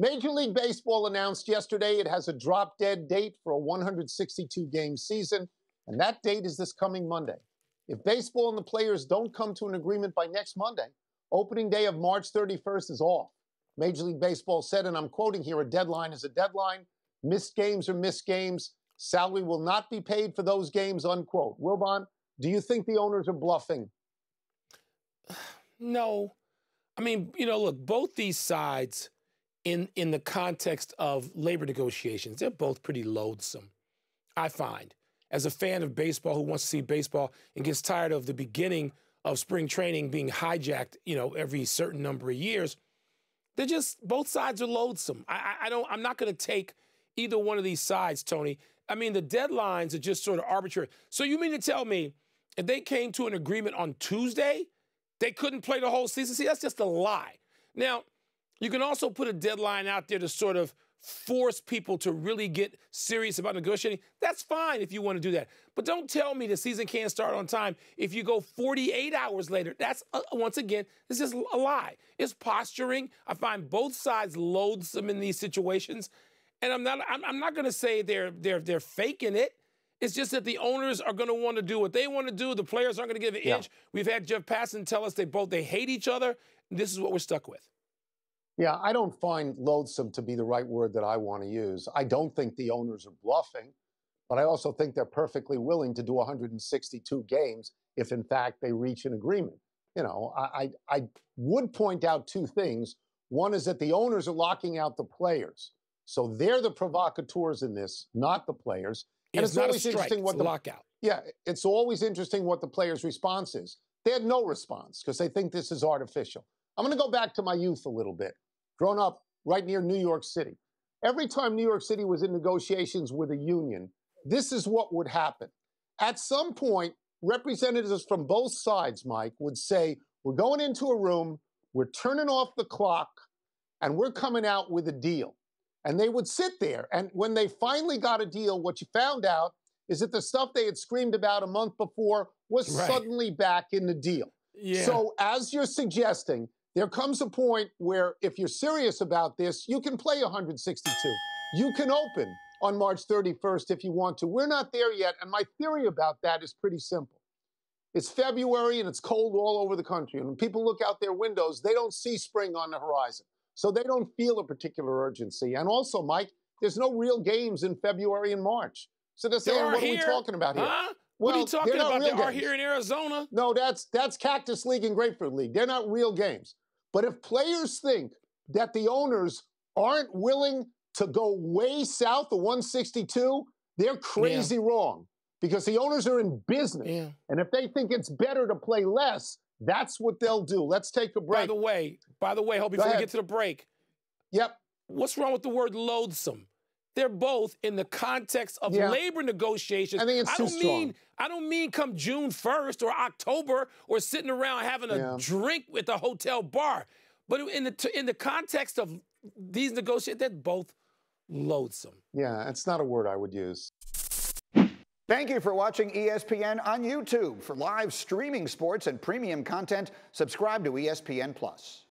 Major League Baseball announced yesterday it has a drop-dead date for a 162-game season, and that date is this coming Monday. If baseball and the players don't come to an agreement by next Monday, opening day of March 31st is off. Major League Baseball said, and I'm quoting here, a deadline is a deadline. Missed games are missed games. Salary will not be paid for those games, unquote. Wilbon, do you think the owners are bluffing? No. I mean, look, both these sides in the context of labor negotiations, they're both pretty loathsome, I find. As a fan of baseball who wants to see baseball and gets tired of the beginning of spring training being hijacked, every certain number of years, they're just, both sides are loathsome. I'm not going to take either one of these sides, Tony. I mean, the deadlines are just sort of arbitrary. So you mean to tell me if they came to an agreement on Tuesday, they couldn't play the whole season? See, that's just a lie. Now, you can also put a deadline out there to sort of force people to really get serious about negotiating. That's fine if you want to do that. But don't tell me the season can't start on time if you go 48 hours later. That's, once again, it's just a lie. It's posturing. I find both sides loathsome in these situations. And I'm not going to say they're faking it. It's just that the owners are going to want to do what they want to do. The players aren't going to give an inch. We've had Jeff Passan tell us they hate each other. This is what we're stuck with. Yeah, I don't find loathsome to be the right word that I want to use. I don't think the owners are bluffing, but I also think they're perfectly willing to do 162 games if, in fact, they reach an agreement. I would point out two things. One is that the owners are locking out the players. So they're the provocateurs in this, not the players. And it's always interesting what the lockout. Yeah, it's always interesting what the players' response is. They had no response because they think this is artificial. I'm going to go back to my youth a little bit. Grown up right near New York City. Every time New York City was in negotiations with a union, this is what would happen. At some point, representatives from both sides, Mike, would say, we're going into a room, we're turning off the clock, and we're coming out with a deal. And they would sit there. And when they finally got a deal, what you found out is that the stuff they had screamed about a month before was suddenly back in the deal. Yeah. So as you're suggesting, there comes a point where if you're serious about this, you can play 162. You can open on March 31st if you want to. We're not there yet, and my theory about that is pretty simple. It's February, and it's cold all over the country. And when people look out their windows, they don't see spring on the horizon. So they don't feel a particular urgency. And also, Mike, there's no real games in February and March. So they're saying, what are we talking about here? Huh? What are you talking about? They are here in Arizona. No, that's Cactus League and Grapefruit League. They're not real games. But if players think that the owners aren't willing to go way south of 162, they're crazy wrong. Because the owners are in business. Yeah. And if they think it's better to play less, that's what they'll do. Let's take a break. By the way, before we get to the break. Yep. What's wrong with the word loathsome? They're both in the context of labor negotiations. I think it's too strong. I don't mean come June 1st or October or sitting around having a drink at the hotel bar. But in the context of these negotiations, they're both loathsome. Yeah, it's not a word I would use. Thank you for watching ESPN on YouTube. For live streaming sports and premium content, subscribe to ESPN+.